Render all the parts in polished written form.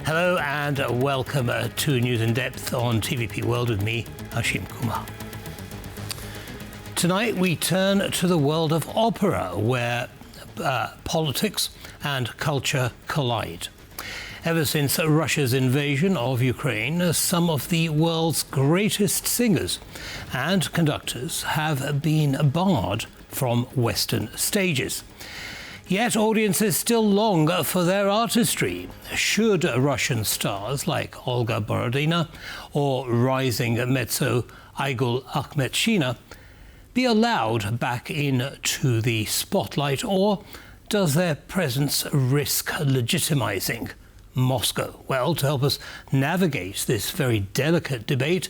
Hello and welcome to News in Depth on TVP World with me, Ashim Kumar. Tonight we turn to the world of opera, where politics and culture collide. Ever since Russia's invasion of Ukraine, some of the world's greatest singers and conductors have been barred from Western stages. Yet audiences still long for their artistry. Should Russian stars like Olga Borodina or rising mezzo Aygul Akhmetshina be allowed back into the spotlight, or does their presence risk legitimizing Moscow? Well, to help us navigate this very delicate debate,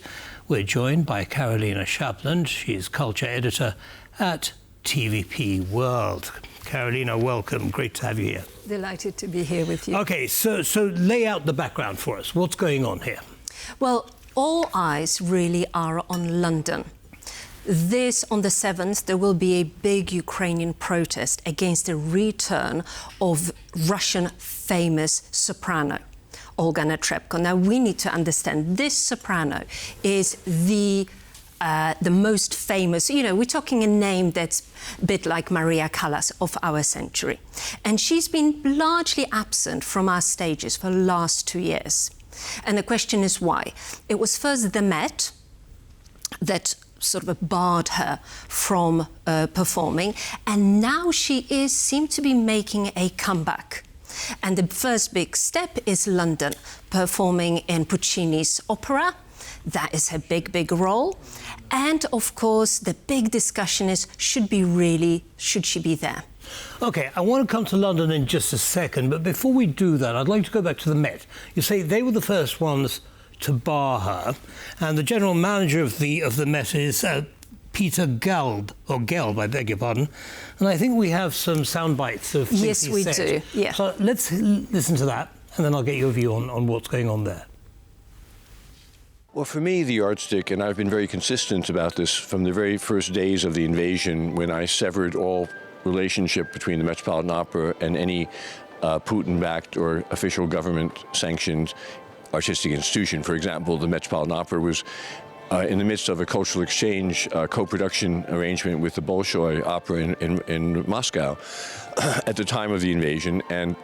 we're joined by Karolina Shapland. She's culture editor at TVP World. Karolina, welcome. Great to have you here. Delighted to be here with you. Okay, so lay out the background for us. What's going on here? Well, all eyes really are on London. On the 7th, there will be a big Ukrainian protest against the return of Russian famous soprano, Olga Netrebko. Now, we need to understand this soprano is the most famous, we're talking a name that's a bit like Maria Callas of our century. And she's been largely absent from our stages for the last 2 years. And the question is why? It was first the Met that sort of barred her from performing, and now she seemed to be making a comeback. And the first big step is London, performing in Puccini's opera. That is her big role. And of course, the big discussion is, should she be there? Okay, I want to come to London in just a second, but before we do that, I'd like to go back to the Met. You say they were the first ones to bar her, and the general manager of the Met is Peter Gelb, I beg your pardon, and I think we have some sound bites of things Yes, we do. Yeah. So let's listen to that, and then I'll get your view on what's going on there. Well, for me, the yardstick, and I've been very consistent about this from the very first days of the invasion, when I severed all relationship between the Metropolitan Opera and any Putin-backed or official government-sanctioned artistic institution. For example, the Metropolitan Opera was in the midst of a cultural exchange co-production arrangement with the Bolshoi Opera in Moscow at the time of the invasion, and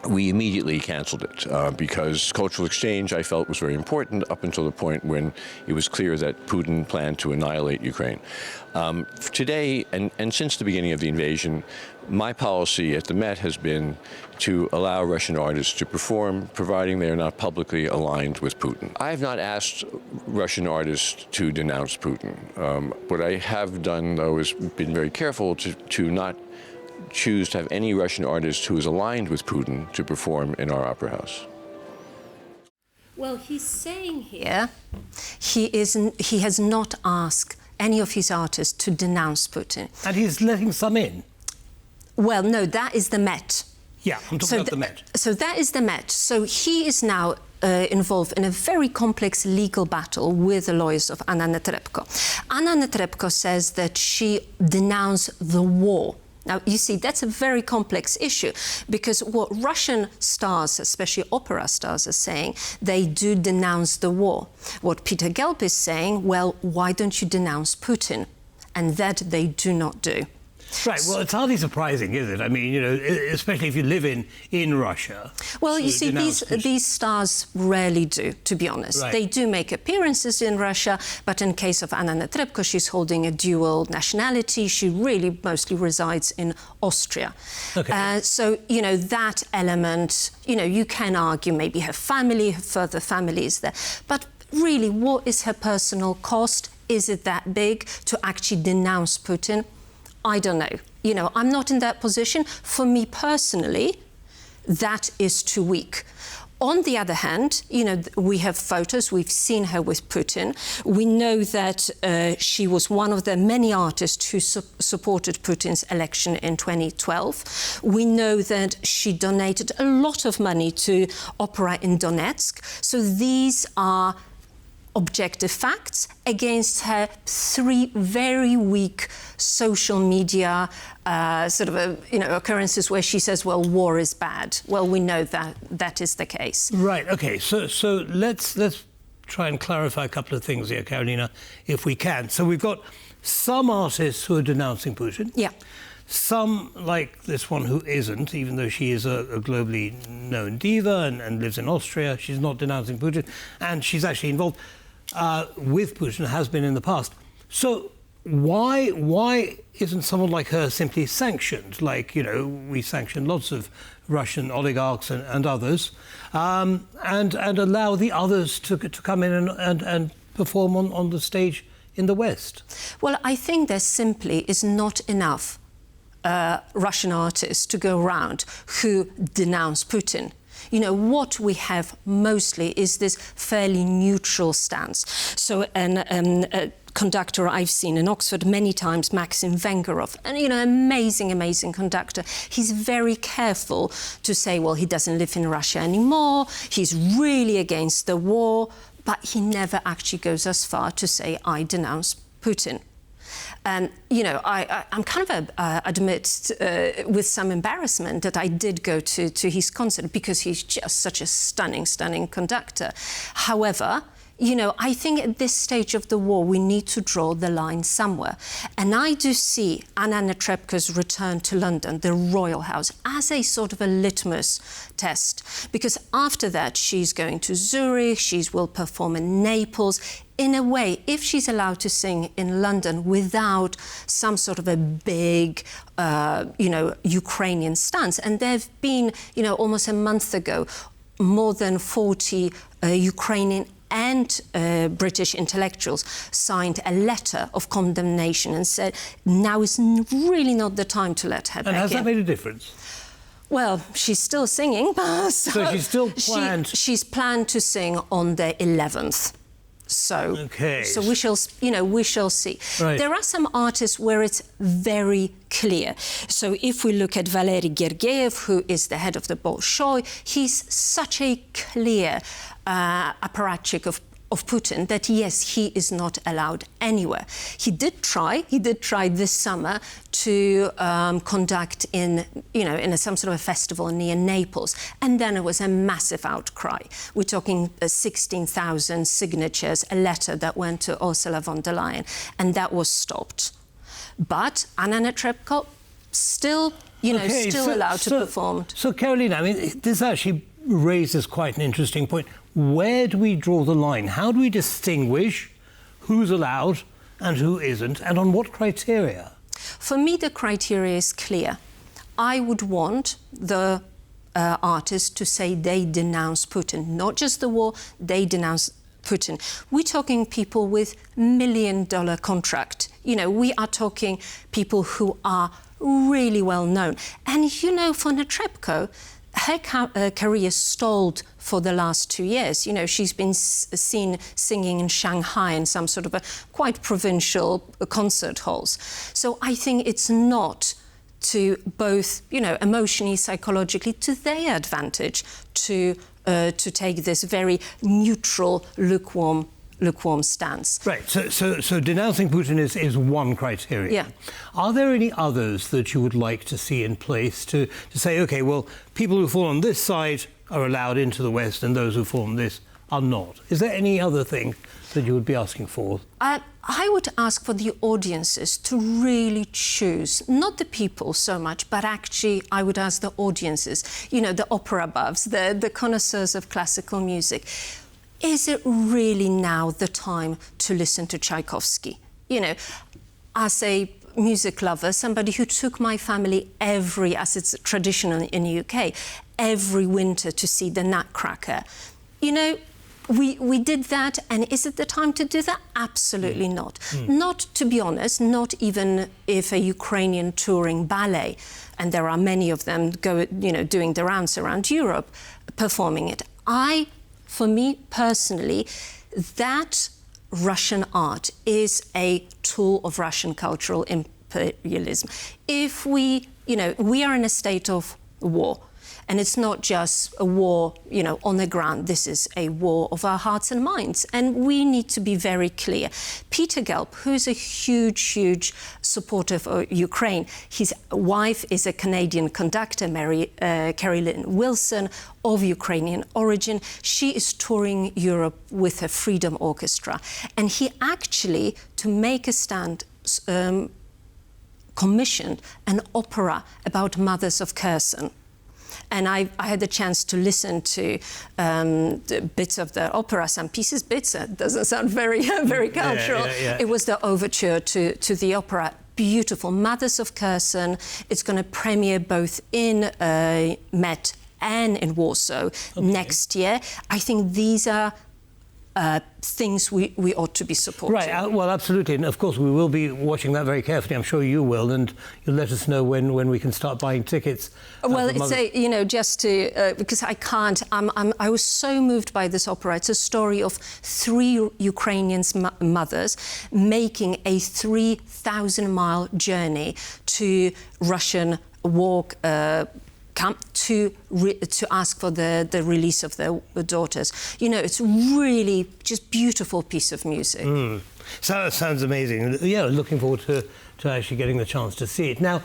we immediately canceled it because cultural exchange, I felt, was very important up until the point when it was clear that Putin planned to annihilate Ukraine. Today, and since the beginning of the invasion, my policy at the Met has been to allow Russian artists to perform, providing they are not publicly aligned with Putin. I have not asked Russian artists to denounce Putin. What I have done, though, is been very careful to not choose to have any Russian artist who is aligned with Putin to perform in our opera house. Well, he's saying here he has not asked any of his artists to denounce Putin. And he's letting some in? Well, no, that is the Met. Yeah, I'm talking about the Met. So that is the Met. So he is now involved in a very complex legal battle with the lawyers of Anna Netrebko. Anna Netrebko says that she denounced the war. Now, you see, that's a very complex issue, because what Russian stars, especially opera stars, are saying, they do denounce the war. What Peter Gelb is saying, well, why don't you denounce Putin? And that they do not do. Right, well, it's hardly surprising, is it? I mean, especially if you live in Russia. Well, you see, these stars rarely do, to be honest. Right. They do make appearances in Russia, but in case of Anna Netrebko, she's holding a dual nationality. She really mostly resides in Austria. Okay. So, that element, you can argue maybe her family, her further family is there. But really, what is her personal cost? Is it that big to actually denounce Putin? I don't know. I'm not in that position. For me personally, that is too weak. On the other hand, we have photos. We've seen her with Putin. We know that she was one of the many artists who supported Putin's election in 2012. We know that she donated a lot of money to opera in Donetsk. So these are objective facts against her three very weak social media occurrences where she says, well, war is bad. Well, we know that that is the case. Right, okay, so let's try and clarify a couple of things here, Karolina, if we can. So we've got some artists who are denouncing Putin. Yeah. Some, like this one, who isn't, even though she is a globally known diva and lives in Austria. She's not denouncing Putin, and she's actually involved with Putin, has been in the past. So why isn't someone like her simply sanctioned? Like, you know, we sanction lots of Russian oligarchs and others, and allow the others to come in and perform on the stage in the West? Well, I think there simply is not enough Russian artists to go around who denounce Putin. You know, what we have mostly is this fairly neutral stance. So a conductor I've seen in Oxford many times, Maxim Vengerov, and, you know, amazing conductor. He's very careful to say, well, he doesn't live in Russia anymore, he's really against the war, but he never actually goes as far to say, I denounce Putin. And, you know, I'm kind of admit with some embarrassment that I did go to his concert because he's just such a stunning conductor. However, you know, I think at this stage of the war, we need to draw the line somewhere. And I do see Anna Netrebko's return to London, the Royal House, as a sort of a litmus test. Because after that, she's going to Zurich, she will perform in Naples. In a way, if she's allowed to sing in London without some sort of a big, you know, Ukrainian stance, and there have been, you know, almost a month ago, more than 40 Ukrainian and British intellectuals signed a letter of condemnation and said, now is really not the time to let her back in. And has that made a difference? Well, she's still singing. So she's still planned... She's planned to sing on the 11th. So, okay. So we shall, you know, we shall see. Right. There are some artists where it's very clear. So if we look at Valery Gergiev, who is the head of the Bolshoi, he's such a clear apparatchik of Putin that, yes, he is not allowed anywhere. He did try this summer to conduct in, you know, in some sort of a festival near Naples, and then it was a massive outcry. We're talking 16,000 signatures, a letter that went to Ursula von der Leyen, and that was stopped. But Anna Netrebko still, you know, still allowed to perform. So, Karolina, I mean, this actually raises quite an interesting point. Where do we draw the line? How do we distinguish who's allowed and who isn't, and on what criteria? For me, the criteria is clear. I would want the artists to say they denounce Putin, not just the war, they denounce Putin. We're talking people with $1 million contract. You know, we are talking people who are really well known. And, you know, for Netrebko, her career stalled for the last 2 years. You know, she's been seen singing in Shanghai in some sort of a quite provincial concert halls. So I think it's not to both, you know, emotionally, psychologically, to their advantage to take this very neutral, lukewarm stance. Right, so denouncing Putin is one criteria. Yeah. Are there any others that you would like to see in place to say, OK, well, people who fall on this side are allowed into the West and those who fall on this are not? Is there any other thing that you would be asking for? I would ask for the audiences to really choose, not the people so much, but actually I would ask the audiences, you know, the opera buffs, the connoisseurs of classical music. Is it really now the time to listen to Tchaikovsky? You know, as a music lover, somebody who took my family as it's traditional in the UK, every winter to see the Nutcracker. You know, we did that, and is it the time to do that? Absolutely not. Not, to be honest, not even if a Ukrainian touring ballet, and there are many of them doing the rounds around Europe, performing it. For me personally, that Russian art is a tool of Russian cultural imperialism. If we are in a state of war, And it's not just a war, on the ground. This is a war of our hearts and minds. And we need to be very clear. Peter Gelb, who's a huge supporter of Ukraine, his wife is a Canadian conductor, Karolina Wilson, of Ukrainian origin. She is touring Europe with her Freedom Orchestra. And he actually, to make a stand, commissioned an opera about mothers of Kherson. And I had the chance to listen to the bits of the opera, some pieces, it doesn't sound very cultural. Yeah. It was the overture to the opera. Beautiful, Mothers of Kherson. It's going to premiere both in Met and in Warsaw next year. I think these are things we ought to be supporting. Right, well, absolutely. And of course, we will be watching that very carefully. I'm sure you will. And you'll let us know when we can start buying tickets. Well, it's just to, because I can't, I was so moved by this opera. It's a story of 3 Ukrainian mothers making a 3,000-mile journey to Russian war camp to ask for the release of their daughters. It's really just beautiful piece of music. So, sounds amazing. Yeah, looking forward to actually getting the chance to see it. Now,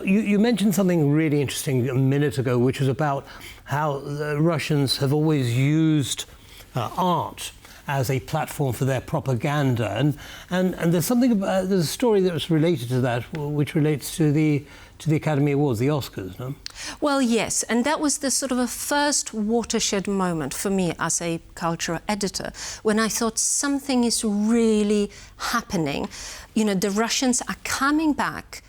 you mentioned something really interesting a minute ago, which was about how the Russians have always used art as a platform for their propaganda, and there's something about, there's a story that was related to that, which relates to the Academy Awards, the Oscars, no? Well, yes, and that was the sort of a first watershed moment for me as a cultural editor, when I thought something is really happening. The Russians are coming back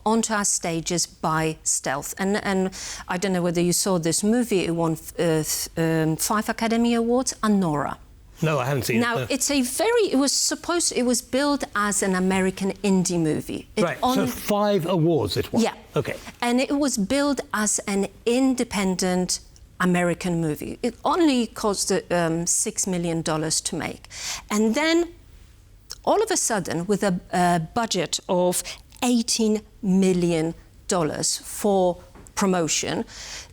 onto our stages by stealth. And I don't know whether you saw this movie. It won 5 Academy Awards, Anora. No, I haven't seen it. Now, it was billed as an American indie movie. So 5 awards it won? Yeah. Okay. And it was billed as an independent American movie. It only cost $6 million to make. And then, all of a sudden, with a budget of $18 million for promotion,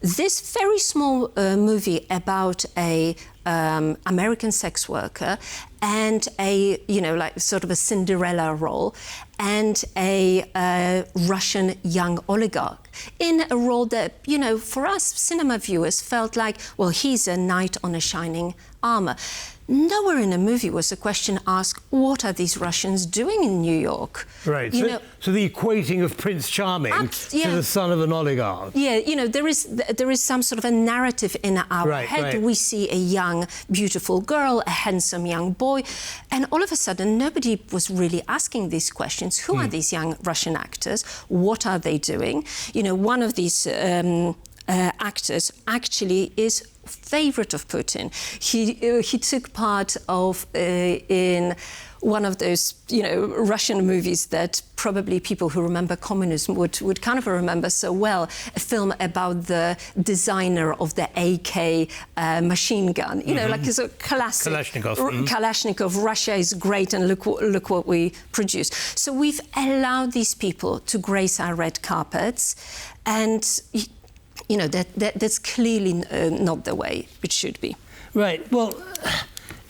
this very small movie about a American sex worker and a, sort of a Cinderella role, and a Russian young oligarch in a role that, for us cinema viewers felt like, well, he's a knight on a shining armor. Nowhere in the movie was a question asked, what are these Russians doing in New York? Right, so the equating of Prince Charming to the son of an oligarch. Yeah, there is some sort of a narrative in our head. Right. We see a young, beautiful girl, a handsome young boy, and all of a sudden nobody was really asking these questions. Who are these young Russian actors? What are they doing? One of these actors actually is favorite of Putin. He took part of in one of those Russian movies that probably people who remember communism would kind of remember so well, a film about the designer of the AK machine gun, like it's a classic Kalashnikov. Russia is great, and look what we produce. So we've allowed these people to grace our red carpets, and that's clearly not the way it should be. Right. Well,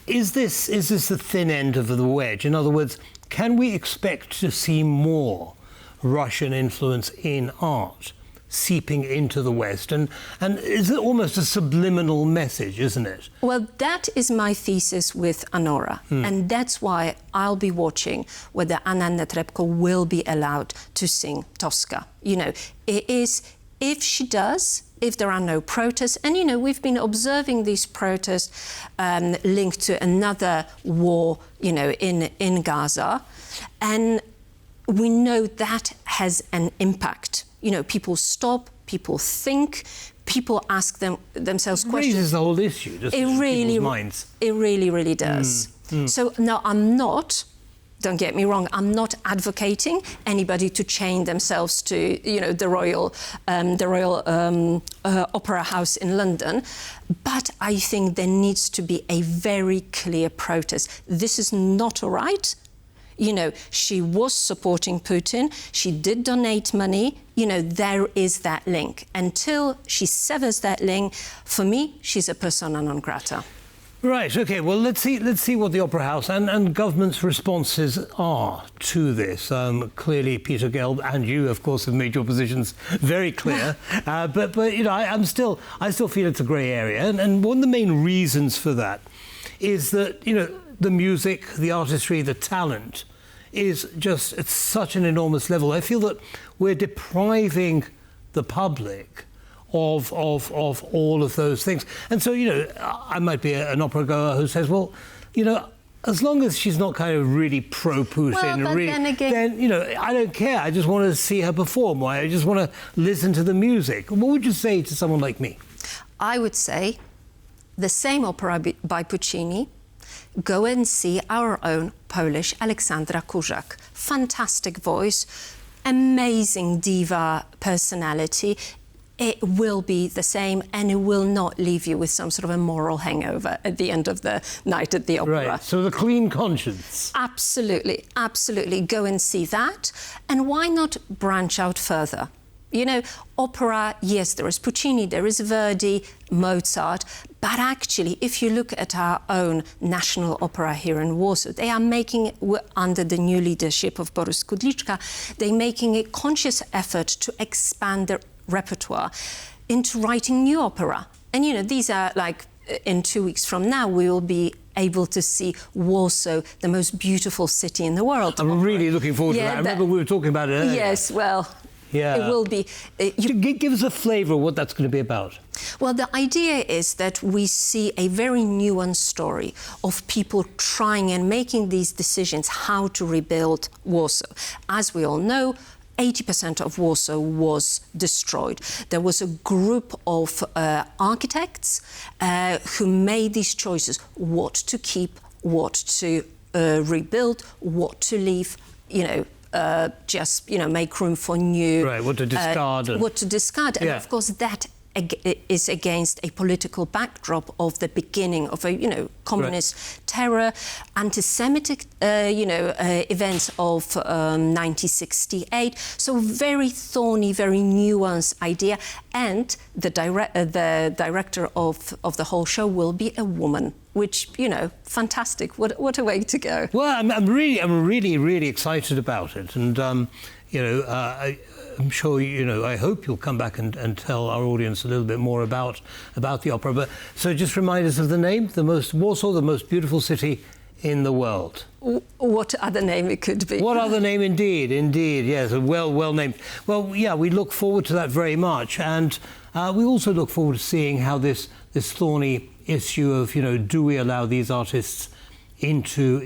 is this the thin end of the wedge? In other words, can we expect to see more Russian influence in art seeping into the West? And is it almost a subliminal message, isn't it? Well, that is my thesis with Anora. And that's why I'll be watching whether Anna Netrebko will be allowed to sing Tosca. It is, if she does, if there are no protests, and we've been observing these protests linked to another war, in Gaza, and we know that has an impact. People stop, people think, people ask themselves questions. It raises the whole issue, doesn't it? People's minds. It really does. So now I'm not. Don't get me wrong, I'm not advocating anybody to chain themselves to, the Royal Opera House in London, but I think there needs to be a very clear protest. This is not all right. You know, she was supporting Putin. She did donate money. You know, there is that link. Until she severs that link, for me, she's a persona non grata. Right, OK, well, let's see what the Opera House and government's responses are to this. Clearly, Peter Gelb and you, of course, have made your positions very clear. But you know, I still feel it's a grey area. And one of the main reasons for that is that, you know, the music, the artistry, the talent is just at such an enormous level. I feel that we're depriving the public of all of those things. And so, you know, I might be an opera goer who says, well, you know, as long as she's not kind of really pro-Putin, well, but really, then again, then, you know, I don't care. I just want to see her perform. I just want to listen to the music. What would you say to someone like me? I would say the same opera by Puccini. Go and see our own Polish Aleksandra Kurzak. Fantastic voice, amazing diva personality. It will be the same, and it will not leave you with some sort of a moral hangover at the end of the night at the opera. Right, so the clean conscience. Absolutely, absolutely. Go and see that. And why not branch out further? You know, opera, yes, there is Puccini, there is Verdi, Mozart, but actually, if you look at our own national opera here in Warsaw, they are making, under the new leadership of Boris Kudliczka, they're making a conscious effort to expand their repertoire into writing new opera. And, you know, these are like, in 2 weeks from now, we will be able to see Warsaw, the most beautiful city in the world. I'm really looking forward to that. I remember we were talking about it earlier. Yes, well, yeah. It will be. Give us a flavour of what that's going to be about. Well, the idea is that we see a very nuanced story of people trying and making these decisions how to rebuild Warsaw. As we all know, 80% of Warsaw was destroyed. There was a group of architects who made these choices, what to keep, what to rebuild, what to leave, you know, just, you know, make room for new... Right, what to discard. What to discard. And, of course, that is against a political backdrop of the beginning of a, you know, communist terror, anti-Semitic, events of 1968. So very thorny, very nuanced idea. And the director of the whole show will be a woman, which, you know, fantastic. What a way to go. Well, I'm really excited about it. And, you know, I'm sure, you know, I hope you'll come back and tell our audience a little bit more about the opera. But so just remind us of the name, Warsaw, the most beautiful city in the world. What other name it could be? What other name, indeed, yes, well named. Well, yeah, we look forward to that very much. And we also look forward to seeing how this thorny issue of, you know, do we allow these artists into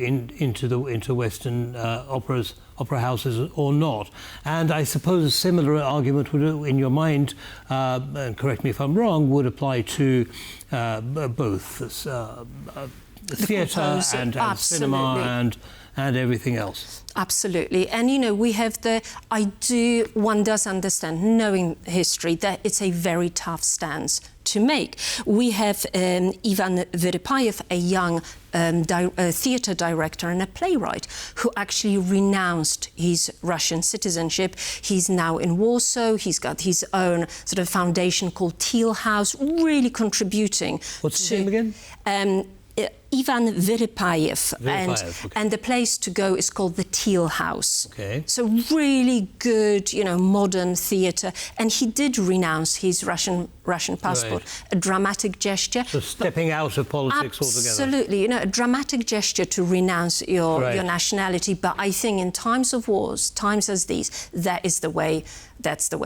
Western opera houses or not. And I suppose a similar argument would, in your mind, and correct me if I'm wrong, would apply to both theatre and cinema and everything else. Absolutely. And, you know, we have one does understand, knowing history, that it's a very tough stance to make. We have Ivan Vyrypayev, a young theatre director and a playwright who actually renounced his Russian citizenship. He's now in Warsaw. He's got his own sort of foundation called Teal House, really contributing. What's his name again? Ivan Vyrypayev. Okay. And the place to go is called the Teal House. Okay. So really good, you know, modern theatre. And he did renounce his Russian passport. Right. A dramatic gesture. So stepping out of politics altogether. Absolutely. You know, a dramatic gesture to renounce your nationality. But I think in times of wars, times as these, that's the way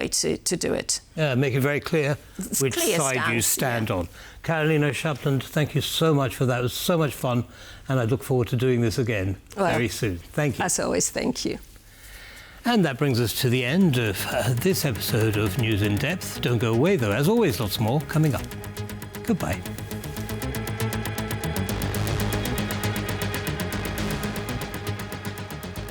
to do it. Yeah, make it very clear which side you stand on. Karolina Shapland, thank you so much for that. It was so much fun, and I look forward to doing this again very soon. Thank you. As always, thank you. And that brings us to the end of this episode of News in Depth. Don't go away, though. As always, lots more coming up. Goodbye.